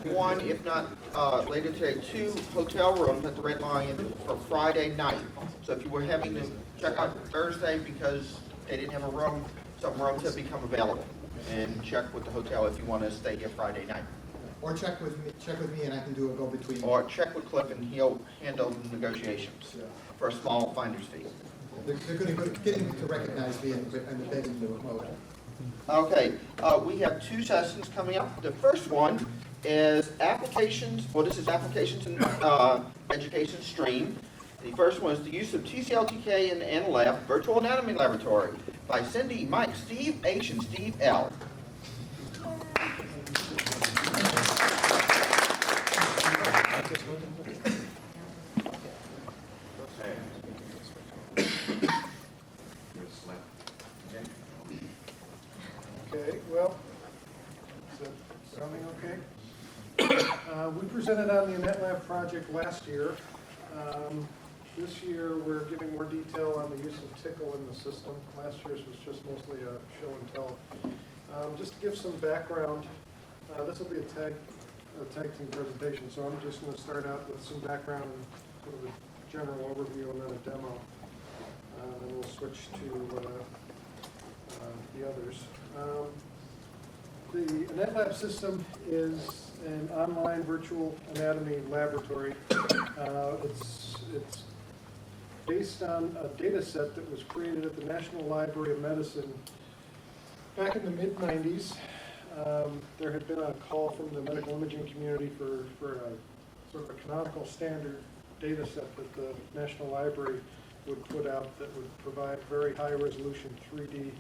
one, if not later today, 2 hotel rooms at the Red Lion for Friday night. So if you were having to check out Thursday because they didn't have a room, some rooms have become available. And check with the hotel if you want to stay here Friday night. Or check with me and I can do a go-between. Or check with Cliff and he'll handle the negotiations for a small finder's fee. They're getting to recognize me in the begging mode. Okay, we have 2 sessions coming up. The first one is applications, well, this is applications in education stream. The first one is the use of TCL/TK and NLab Virtual Anatomy Laboratory by Cindy, Mike, Steve H, and Steve L. Okay, well, is it sounding okay? We presented on the NetLab project last year. This year, we're giving more detail on the use of Tickle in the system. Last year's was just mostly a show and tell. Just to give some background, this will be a tag team presentation, so I'm just going to start out with some background and sort of a general overview and then a demo. Then we'll switch to the others. The NetLab system is an online virtual anatomy laboratory. It's based on a data set that was created at the National Library of Medicine back in the mid-90s. There had been a call from the medical imaging community for a sort of a canonical standard data set that the National Library would put out that would provide very high resolution 3D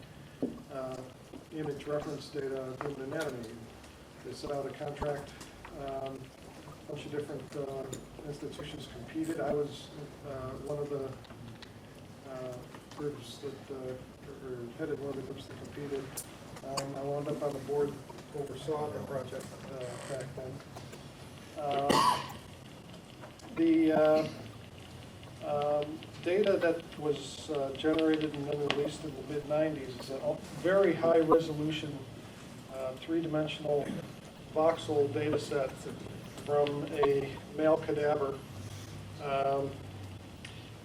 image reference data on human anatomy. They set out a contract. A bunch of different institutions competed. I was one of the groups that, or headed one of the groups that competed. I wound up on the board that oversaw the project back then. The data that was generated and then released in the mid-90s is a very high resolution, 3-dimensional voxel data set from a male cadaver.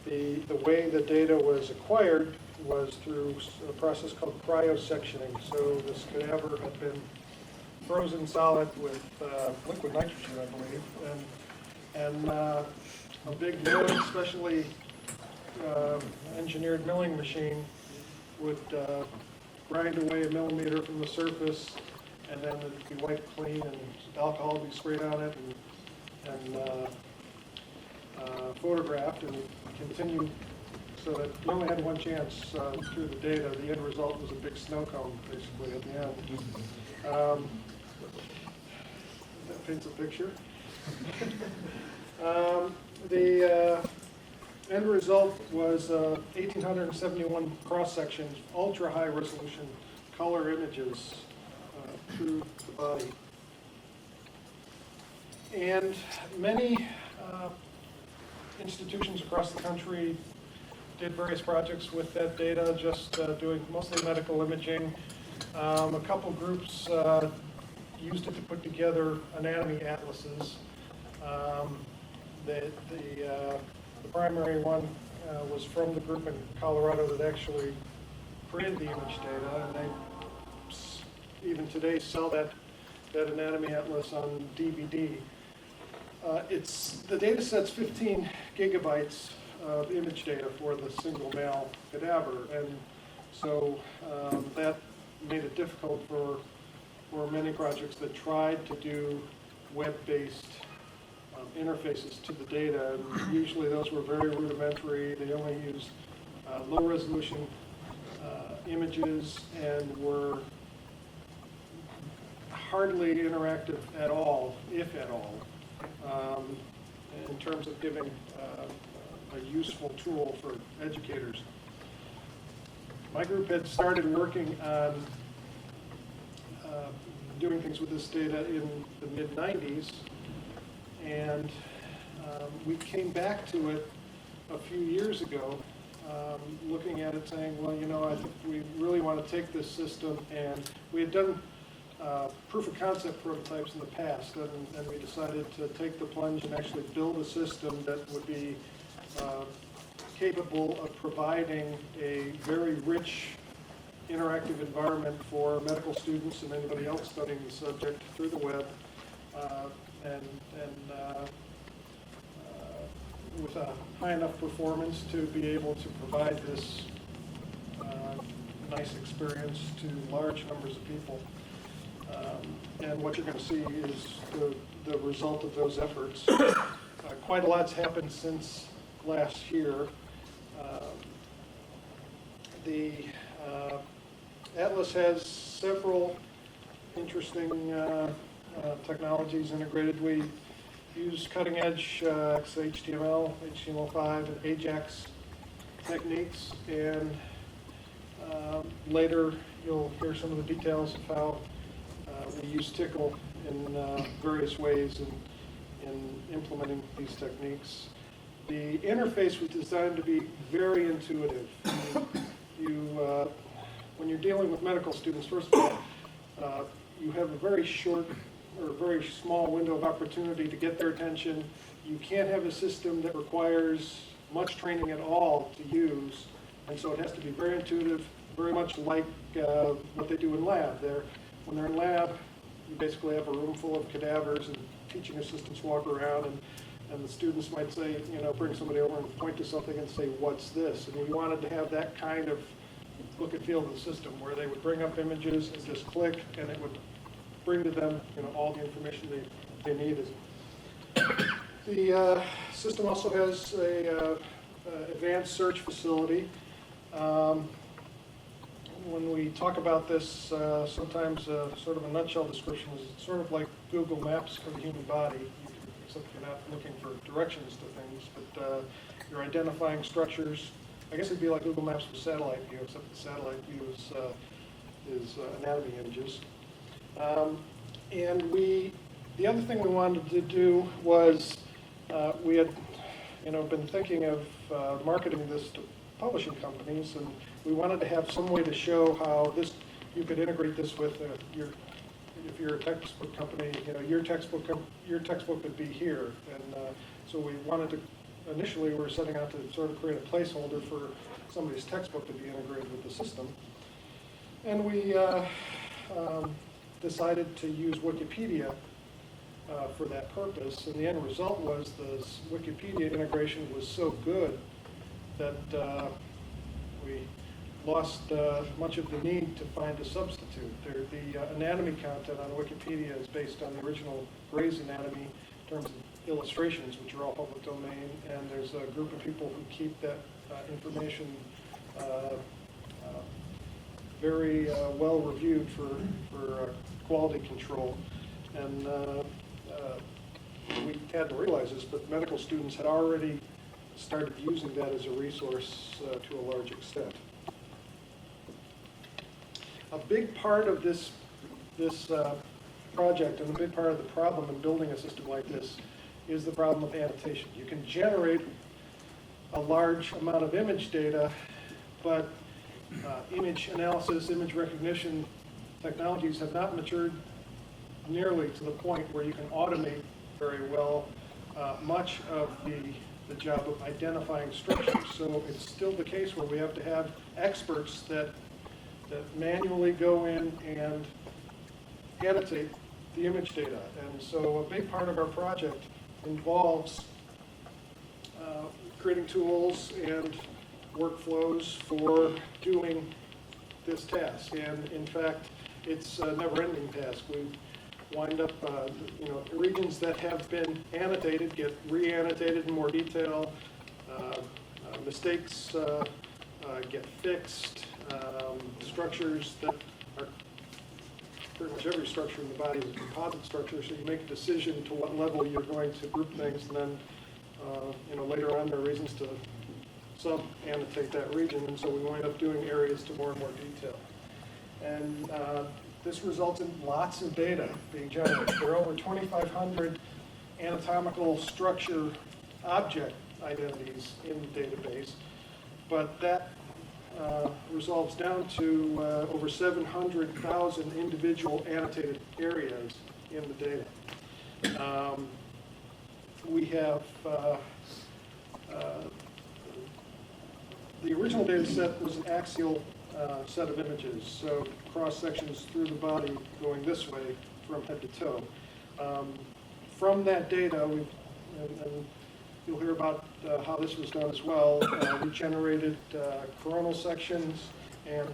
The way the data was acquired was through a process called cryosectioning. So this cadaver had been frozen solid with liquid nitrogen, I believe, and a big milling, specially engineered milling machine would grind away a millimeter from the surface, and then it'd be wiped clean and alcohol would be sprayed on it and photographed and continue, so that you only had one chance through the data. The end result was a big snow cone, basically, at the end. That paints a picture. The end result was 1,871 cross-sections, ultra-high resolution color images through the body. And many institutions across the country did various projects with that data, just doing mostly medical imaging. A couple groups used it to put together anatomy atlases. The primary one was from the group in Colorado that actually created the image data, and they even today sell that anatomy atlas on DVD. The data set's 15 gigabytes of image data for the single male cadaver, and so that made it difficult for many projects that tried to do web-based interfaces to the data, and usually those were very rudimentary. They only used low-resolution images and were hardly interactive at all, if at all, in terms of giving a useful tool for educators. My group had started working on doing things with this data in the mid-90s, and we came back to it a few years ago, looking at it saying, well, you know, I think we really want to take this system, and we had done proof of concept prototypes in the past, and we decided to take the plunge and actually build a system that would be capable of providing a very rich interactive environment for medical students and anybody else studying the subject through the web, and with a high enough performance to be able to provide this nice experience to large numbers of people. And what you're going to see is the result of those efforts. Quite a lot's happened since last year. The Atlas has several interesting technologies integrated. We use cutting-edge XHTML, HTML5, and AJAX techniques, and later you'll hear some of the details of how we use Tickle in various ways in implementing these techniques. The interface was designed to be very intuitive. When you're dealing with medical students, first of all, you have a very short or very small window of opportunity to get their attention. You can't have a system that requires much training at all to use, and so it has to be very intuitive, very much like what they do in lab. When they're in lab, you basically have a room full of cadavers, and teaching assistants walk around, and the students might say, bring somebody over and point to something and say, what's this? And we wanted to have that kind of look and feel of the system, where they would bring up images and just click, and it would bring to them all the information they needed. The system also has a advanced search facility. When we talk about this, sometimes sort of a nutshell description is it's sort of like Google Maps for the human body, except you're not looking for directions to things, but you're identifying structures. I guess it'd be like Google Maps with satellite view, except the satellite view is anatomy images. And the other thing we wanted to do was we had been thinking of marketing this to publishing companies, and we wanted to have some way to show how you could integrate this with if you're a textbook company, your textbook would be here. And so we wanted to, initially we were setting out to sort of create a placeholder for somebody's textbook to be integrated with the system. And we decided to use Wikipedia for that purpose, and the end result was the Wikipedia integration was so good that we lost much of the need to find a substitute. The anatomy content on Wikipedia is based on the original Gray's Anatomy in terms of illustrations, which are all public domain, and there's a group of people who keep that information very well reviewed for quality control. And we had to realize this, but medical students had already started using that as a resource to a large extent. A big part of this project, and a big part of the problem in building a system like this, is the problem of annotation. You can generate a large amount of image data, but image analysis, image recognition technologies have not matured nearly to the point where you can automate very well much of the job of identifying structures. So it's still the case where we have to have experts that manually go in and annotate the image data. And so a big part of our project involves creating tools and workflows for doing this task. And in fact, it's a never-ending task. We wind up, regions that have been annotated get re-annotated in more detail. Mistakes get fixed. Structures that are pretty much every structure in the body is a composite structure, so you make a decision to what level you're going to group things, and then later on there are reasons to sub-annotate that region, and so we wind up doing areas to more and more detail. And this results in lots of data being generated. There are over 2,500 anatomical structure object identities in the database, but that resolves down to over 700,000 individual annotated areas in the data. We have the original data set was an axial set of images, so cross sections through the body going this way from head to toe. From that data, and you'll hear about how this was done as well. We generated coronal sections or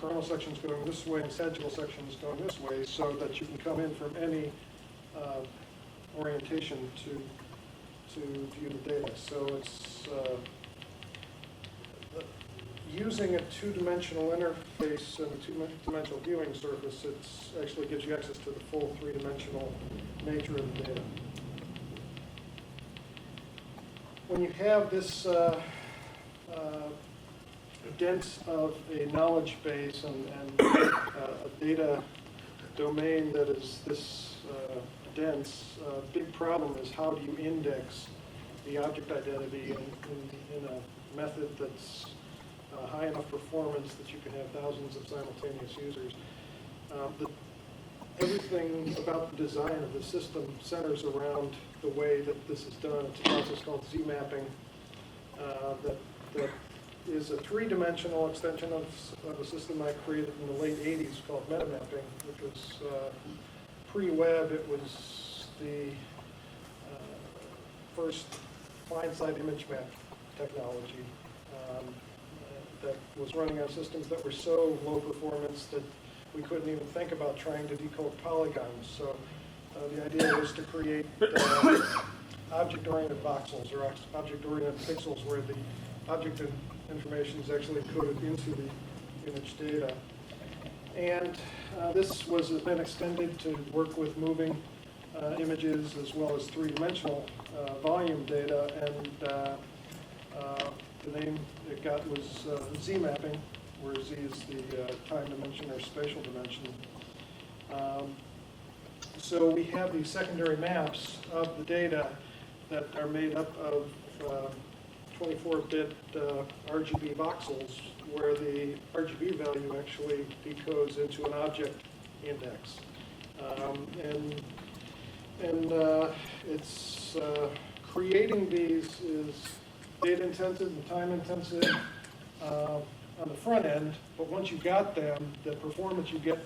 coronal sections going this way and sagittal sections going this way, so that you can come in from any orientation to view the data. So it's using a two-dimensional interface and a two-dimensional viewing surface. It actually gives you access to the full three-dimensional nature of the data. When you have this dense of a knowledge base and a data domain that is this dense, a big problem is how do you index the object identity in a method that's high enough performance that you can have thousands of simultaneous users. Everything about the design of the system centers around the way that this is done. It's a process called Z-mapping that is a three-dimensional extension of a system I created in the late 80s called metamapping, which was pre-web. It was the first client-side image map technology that was running on systems that were so low performance that we couldn't even think about trying to decode polygons. So the idea was to create object-oriented voxels or object-oriented pixels where the object information is actually coded into the image data. And this was then extended to work with moving images as well as three-dimensional volume data, and the name it got was Z-mapping, where Z is the time dimension or spatial dimension. So we have these secondary maps of the data that are made up of 24-bit RGB voxels, where the RGB value actually decodes into an object index. It's creating these is data intensive and time intensive on the front end, but once you got them, the performance you get,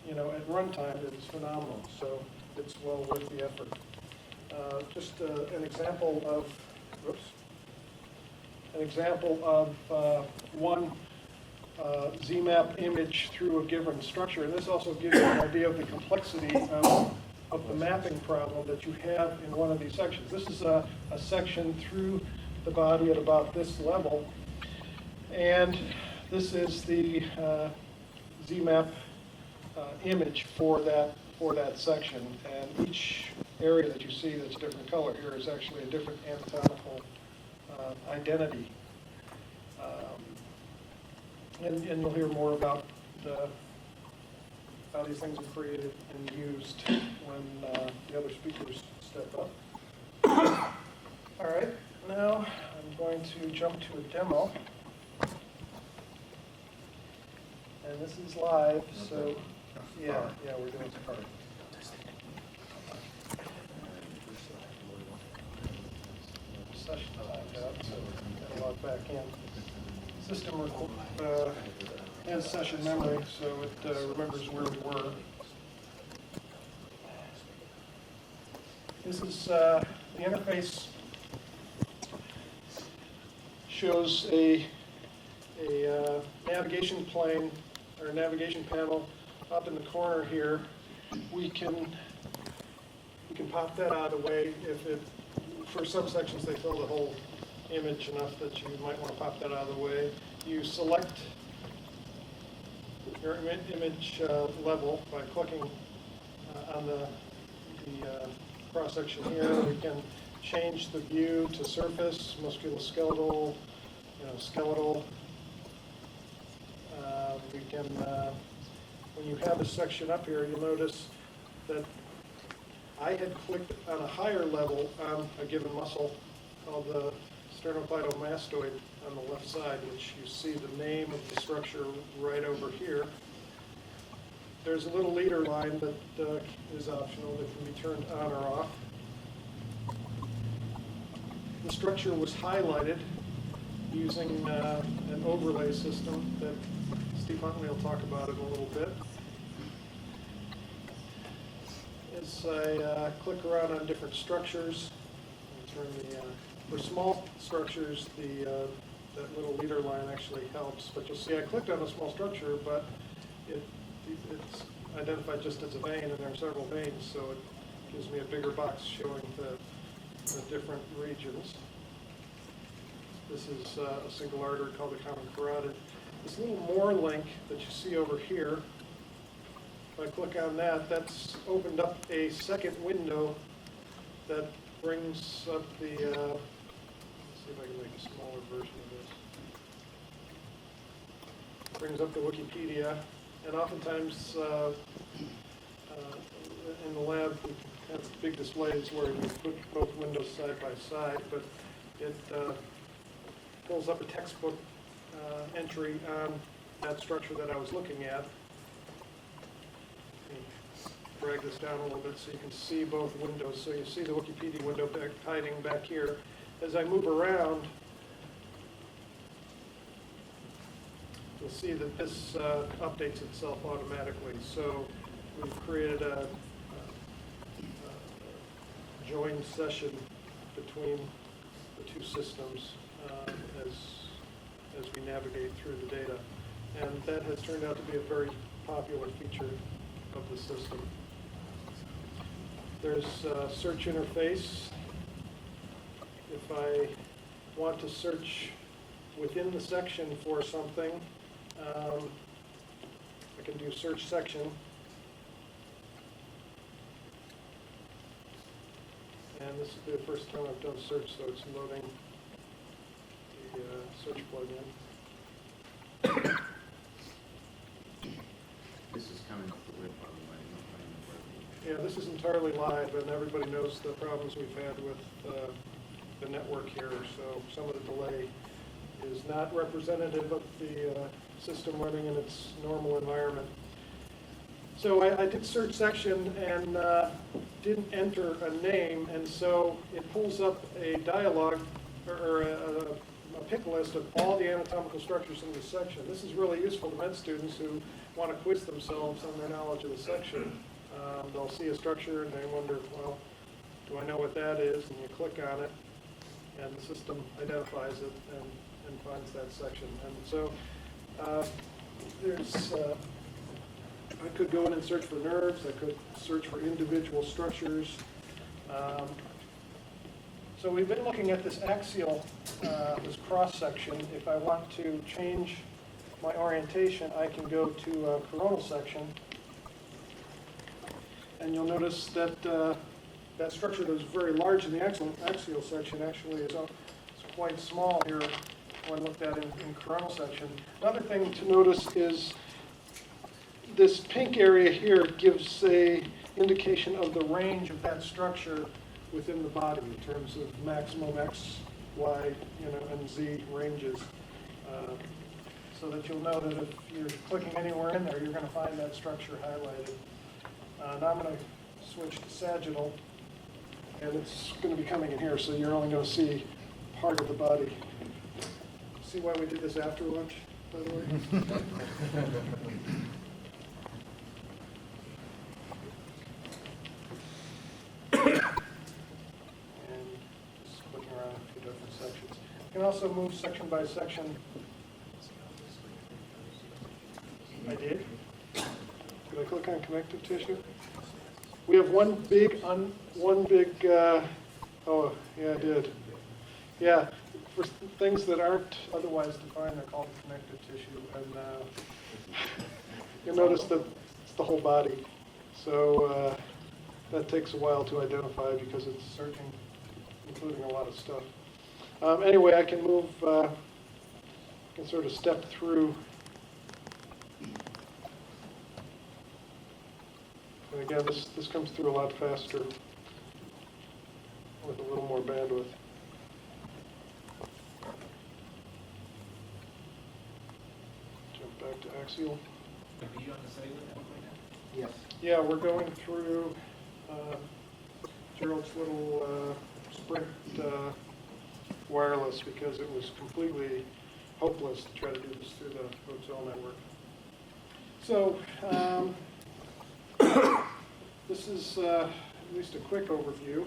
at runtime is phenomenal. So it's well worth the effort. Just an example of, one Z-map image through a given structure, and this also gives you an idea of the complexity of the mapping problem that you have in one of these sections. This is a section through the body at about this level, and this is the Z-map image for that section. And each area that you see that's a different color here is actually a different anatomical identity. And you'll hear more about how these things are created and used when the other speakers step up. All right, now I'm going to jump to a demo. And this is live, so yeah, we're doing it. Session timed out, so we gotta log back in. System has session memory, so it remembers where we were. This is the interface. Shows a navigation plane or a navigation panel up in the corner here. We can pop that out of the way if it, for some sections they fill the whole image enough that you might want to pop that out of the way. You select your image level by clicking on the cross section here. We can change the view to surface, musculoskeletal, skeletal. We can, when you have a section up here, you'll notice that I had clicked on a higher level on a given muscle called the sternocleidomastoid on the left side, which you see the name of the structure right over here. There's a little leader line that is optional that can be turned on or off. The structure was highlighted using an overlay system that Steve Huntley will talk about in a little bit. As I click around on different structures, for small structures, that little leader line actually helps. But you'll see I clicked on a small structure, but it's identified just as a vein, and there are several veins, so it gives me a bigger box showing the different regions. This is a single artery called the common carotid. This little more link that you see over here, if I click on that, that's opened up a second window that brings up the, let's see if I can make a smaller version of this. Brings up the Wikipedia, and oftentimes in the lab we have big displays where you put both windows side by side, but it pulls up a textbook entry on that structure that I was looking at. Drag this down a little bit so you can see both windows. So you see the Wikipedia window hiding back here. As I move around, you'll see that this updates itself automatically. So we've created a joined session between the two systems as we navigate through the data. And that has turned out to be a very popular feature of the system. There's a search interface. If I want to search within the section for something, I can do search section. And this is the first time I've done search, so it's loading the search plugin. This is coming off the web, by the way, not running the web. Yeah, this is entirely live, and everybody knows the problems we've had with the network here, so some of the delay is not representative of the system running in its normal environment. So I did search section and didn't enter a name, and so it pulls up a dialog or a pick list of all the anatomical structures in this section. This is really useful to med students who want to quiz themselves on their knowledge of the section. They'll see a structure and they wonder, well, do I know what that is? And you click on it, and the system identifies it and finds that section. And so I could go in and search for nerves. I could search for individual structures. So we've been looking at this axial, this cross-section. If I want to change my orientation, I can go to a coronal section. And you'll notice that that structure that was very large in the axial section actually is quite small here when looked at in coronal section. Another thing to notice is this pink area here gives a indication of the range of that structure within the body in terms of maximum X, Y, and Z ranges. So that you'll know that if you're clicking anywhere in there, you're going to find that structure highlighted. Now I'm going to switch to sagittal, and it's going to be coming in here, so you're only going to see part of the body. See why we did this after lunch, by the way? You can also move section by section. I did. Did I click on connective tissue? We have one big, oh, yeah, I did. Yeah, for things that aren't otherwise defined, they're called connective tissue. And you'll notice that it's the whole body. So that takes a while to identify because it's searching, including a lot of stuff. Anyway, I can move, can sort of step through. And again, this comes through a lot faster with a little more bandwidth. to axial. Are you on the cellular network right now? Yes. Yeah, we're going through Gerald's little Sprint wireless because it was completely hopeless to try to do this through the hotel network. So, this is at least a quick overview.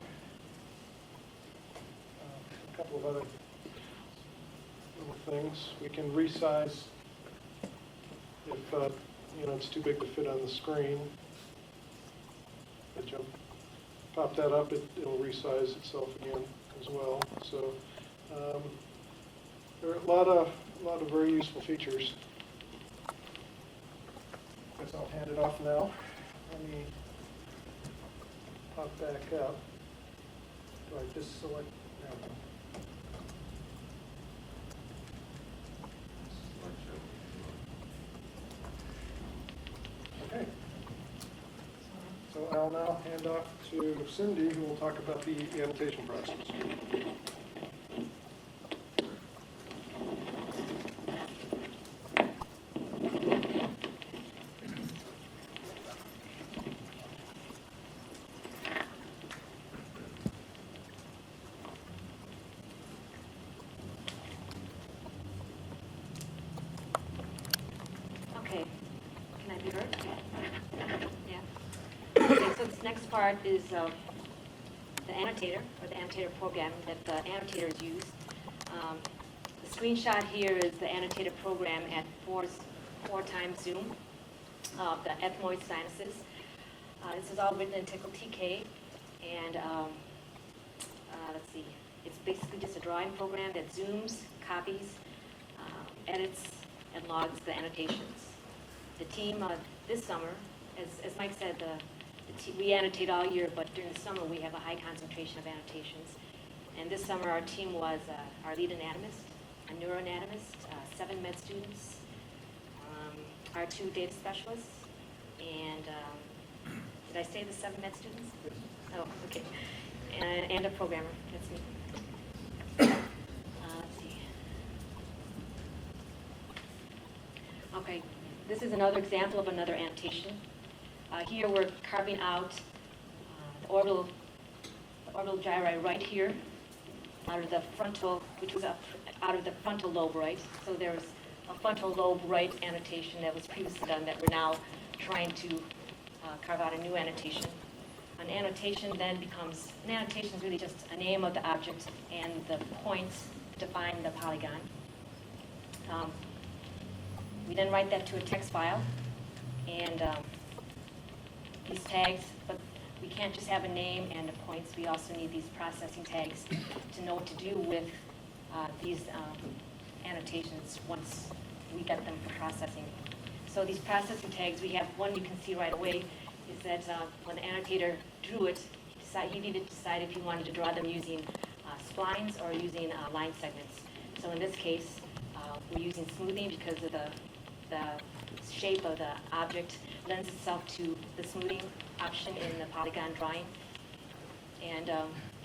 A couple of other little things. We can resize if it's too big to fit on the screen. But you pop that up, it'll resize itself again as well. So there are a lot of very useful features. Guess I'll hand it off now. Let me pop back up. Do I just select? No. Okay. So I'll now hand off to Cindy, who will talk about the annotation process. Okay, can I be heard? Yeah. Okay, so this next part is the annotator, or the annotator program that the annotators use. The screenshot here is the annotator program at four times zoom of the ethmoid sinuses. This is all written in Tickle TK, and let's see, it's basically just a drawing program that zooms, copies, edits, and logs the annotations. The team this summer, as Mike said, we annotate all year, but during the summer we have a high concentration of annotations. And this summer our team was our lead anatomist, a neuroanatomist, 7 med students, our 2 data specialists, and did I say the 7 med students? Oh, okay. And a programmer. That's me. Let's see. Okay, this is another example of another annotation. Here we're carving out the orbital gyri right here out of the frontal, which was out of the frontal lobe right. So there's a frontal lobe right annotation that was previously done that we're now trying to carve out a new annotation. An annotation then becomes, an annotation is really just a name of the object and the points define the polygon. We then write that to a text file, and these tags, but we can't just have a name and the points. We also need these processing tags to know what to do with these annotations once we get them for processing. So these processing tags, we have one you can see right away, is that when the annotator drew it, he needed to decide if he wanted to draw them using splines or using line segments. So in this case, we're using smoothing because of the shape of the object lends itself to the smoothing option in the polygon drawing. And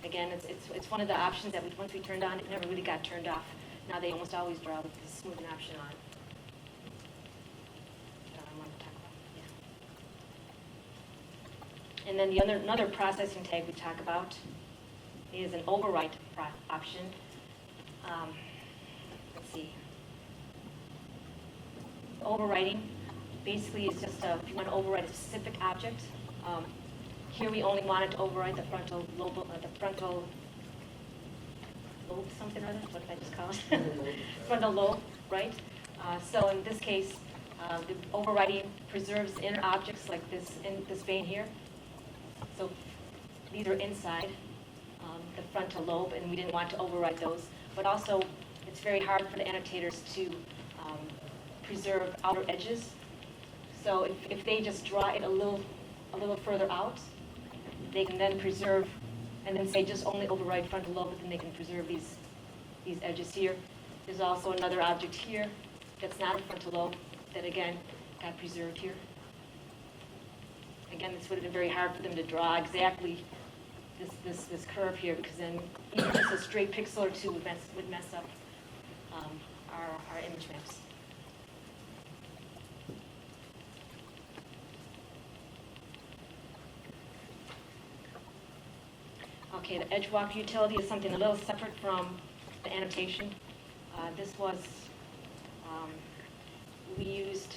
again, it's one of the options that once we turned on, it never really got turned off. Now they almost always draw with the smoothing option on. I want to talk about, yeah. And then another processing tag we talk about is an overwrite option. Let's see. Overwriting basically is just if you want to overwrite a specific object. Here we only wanted to overwrite the frontal lobe, something or other. What did I just call it? Frontal lobe, right? So in this case, the overwriting preserves inner objects like this in this vein here. So these are inside the frontal lobe, and we didn't want to overwrite those. But also, it's very hard for the annotators to preserve outer edges. So if they just draw it a little further out, they can then preserve, and then say just only overwrite frontal lobe, but then they can preserve these edges here. There's also another object here that's not a frontal lobe that again got preserved here. Again, this would have been very hard for them to draw exactly this curve here, because then even just a straight pixel or two would mess up our image maps. Okay, the Edgewalker utility is something a little separate from the annotation. This was, we used,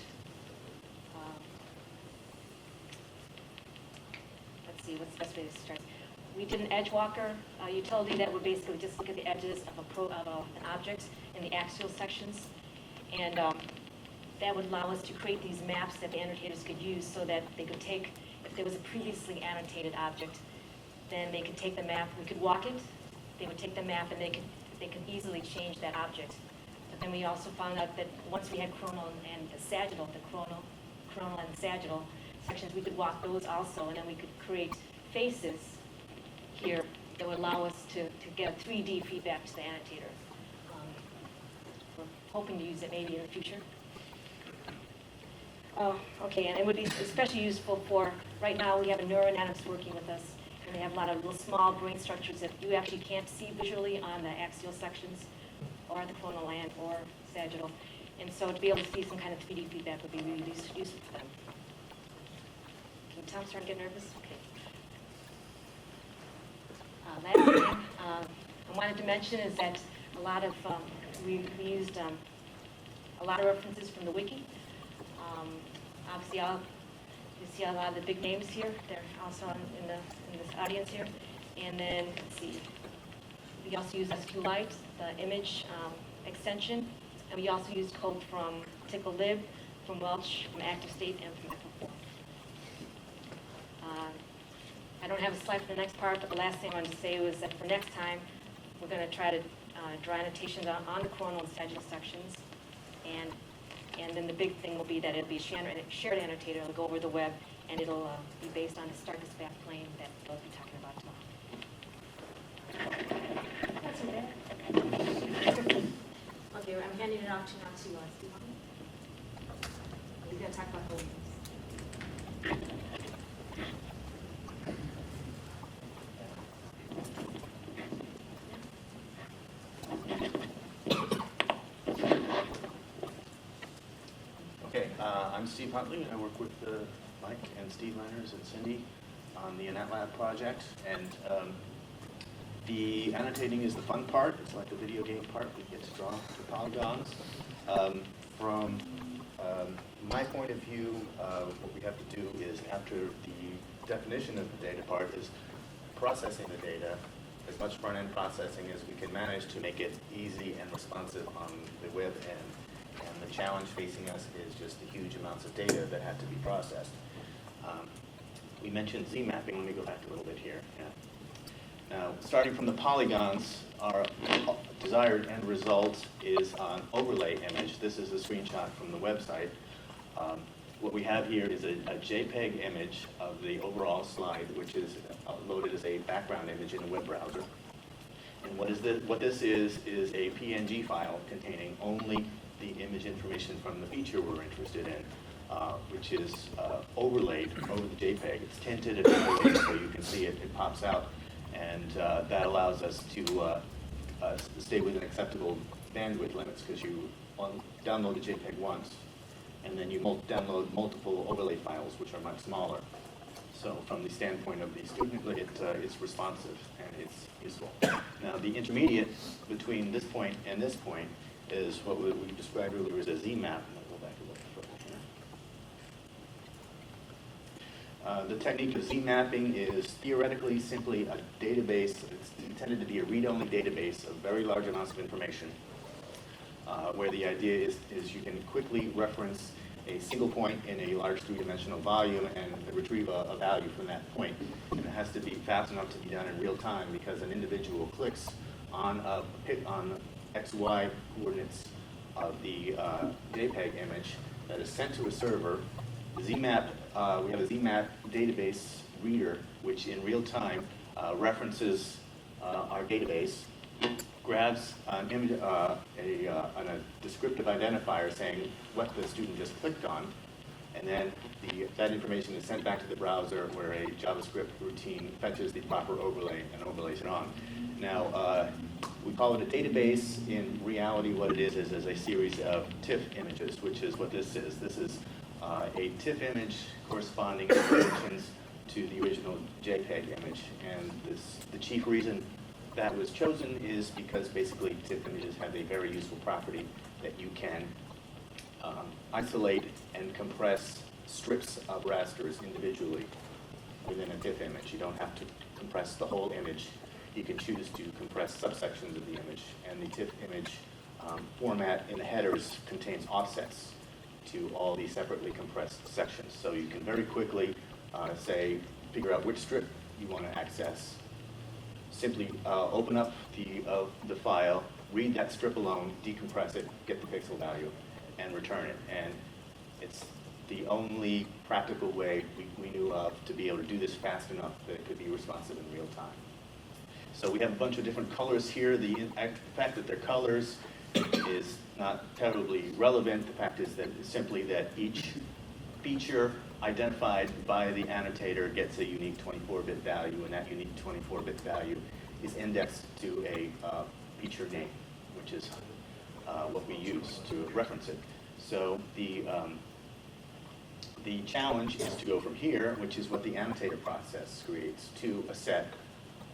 let's see, what's the best way to start? We did an Edgewalker utility that would basically just look at the edges of an object in the axial sections. And that would allow us to create these maps that the annotators could use so that they could take, if there was a previously annotated object, then they could take the map, we could walk it, they would take the map and they could easily change that object. But then we also found out that once we had coronal and sagittal, the coronal and sagittal sections, we could walk those also, and then we could create faces here that would allow us to get a 3D feedback to the annotator. We're hoping to use it maybe in the future. Okay, and it would be especially useful for, right now we have a neuroanatomist working with us, and they have a lot of little small brain structures that you actually can't see visually on the axial sections, or the coronal and or sagittal. And so to be able to see some kind of 3D feedback would be really useful for them. Can Tom start to get nervous? Okay. Last thing I wanted to mention is that a lot of, we used a lot of references from the wiki. Obviously, you see a lot of the big names here. They're also in this audience here. And then, let's see, we also use SQLite, the image extension. And we also use code from TickleLib, from Welch, from ActiveState, and from Echo4. I don't have a slide for the next part, but the last thing I wanted to say was that for next time, we're going to try to draw annotations on the coronal and sagittal sections. And then the big thing will be that it'll be a shared annotator. It'll go over the web, and it'll be based on the Starkus backplane that we'll be talking about tomorrow. That's okay. Okay, I'm handing it off to now to Steve. He's going to talk about holdings. I'm Steve Huntley. I work with Mike and Steve Lenners and Cindy on the AnetLab project. And the annotating is the fun part. It's like a video game part. We get to draw the polygons. From my point of view, what we have to do is, after the definition of the data part, is processing the data, as much front-end processing as we can manage to make it easy and responsive on the web end. And the challenge facing us is just the huge amounts of data that have to be processed. We mentioned Z-mapping. Let me go back a little bit here. Yeah. Now, starting from the polygons, our desired end result is an overlay image. This is a screenshot from the website. What we have here is a JPEG image of the overall slide, which is loaded as a background image in the web browser. And what this is a PNG file containing only the image information from the feature we're interested in, which is overlaid over the JPEG. It's tinted and everything, so you can see it pops out, and that allows us to stay within acceptable bandwidth limits, because you download the JPEG once, and then you download multiple overlay files, which are much smaller. So from the standpoint of the student, it's responsive and it's useful. Now, the intermediate between this point and this point is what we described earlier as a Z-map. I'll go back a little further here. The technique of Z-mapping is theoretically simply a database. It's intended to be a read-only database of very large amounts of information, where the idea is you can quickly reference a single point in a large three-dimensional volume and retrieve a value from that point. And it has to be fast enough to be done in real time, because an individual clicks on XY coordinates of the JPEG image that is sent to a server. The ZMAP, we have a ZMAP database reader, which in real time references our database, grabs an image, a descriptive identifier saying what the student just clicked on, and then that information is sent back to the browser, where a JavaScript routine fetches the proper overlay and overlays it on. Now, we call it a database. In reality, what it is a series of TIFF images, which is what this is. This is a TIFF image corresponding to the original JPEG image, and the chief reason that was chosen is because basically TIFF images have a very useful property that you can isolate and compress strips of rasters individually within a TIFF image. You don't have to compress the whole image. You can choose to compress subsections of the image, and the TIFF image format in the headers contains offsets to all the separately compressed sections. So you can very quickly, figure out which strip you want to access. Simply open up the file, read that strip alone, decompress it, get the pixel value, and return it. And it's the only practical way we knew of to be able to do this fast enough that it could be responsive in real time. So we have a bunch of different colors here. The fact that they're colors is not terribly relevant. The fact is that simply that each feature identified by the annotator gets a unique 24-bit value, and that unique 24-bit value is indexed to a feature name, which is what we use to reference it. So the challenge is to go from here, which is what the annotator process creates, to a set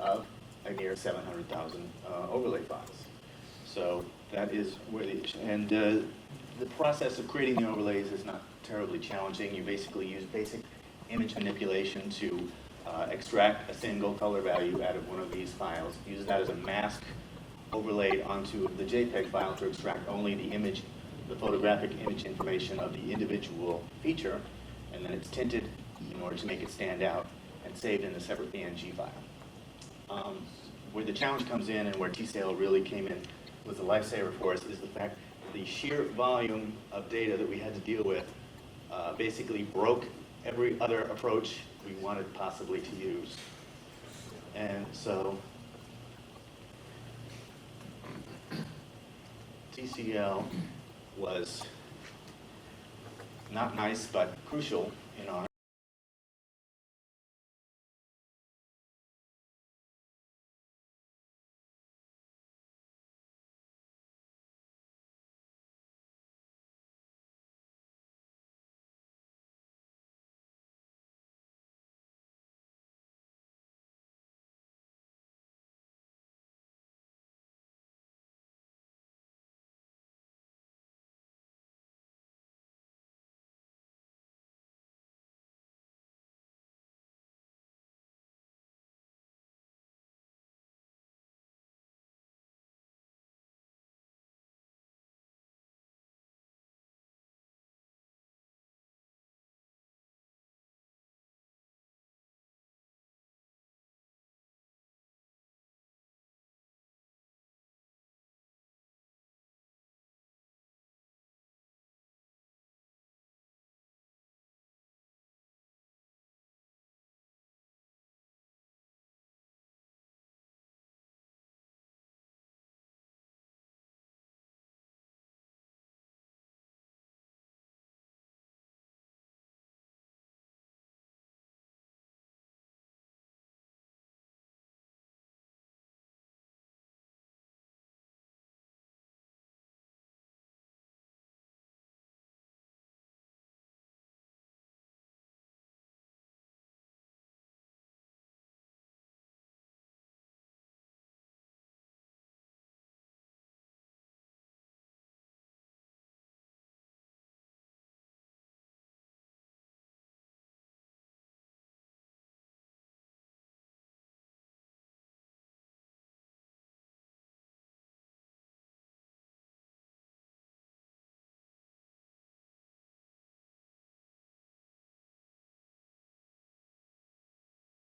of a near 700,000 overlay files. So that is where the process of creating the overlays is not terribly challenging. You basically use basic image manipulation to extract a single color value out of one of these files, use that as a mask overlaid onto the JPEG file to extract only the image, the photographic image information of the individual feature, and then it's tinted in order to make it stand out and saved in a separate PNG file. Where the challenge comes in and where TSAIL really came in was a lifesaver for us is the fact that the sheer volume of data that we had to deal with basically broke every other approach we wanted possibly to use. And so TCL was not nice but crucial in our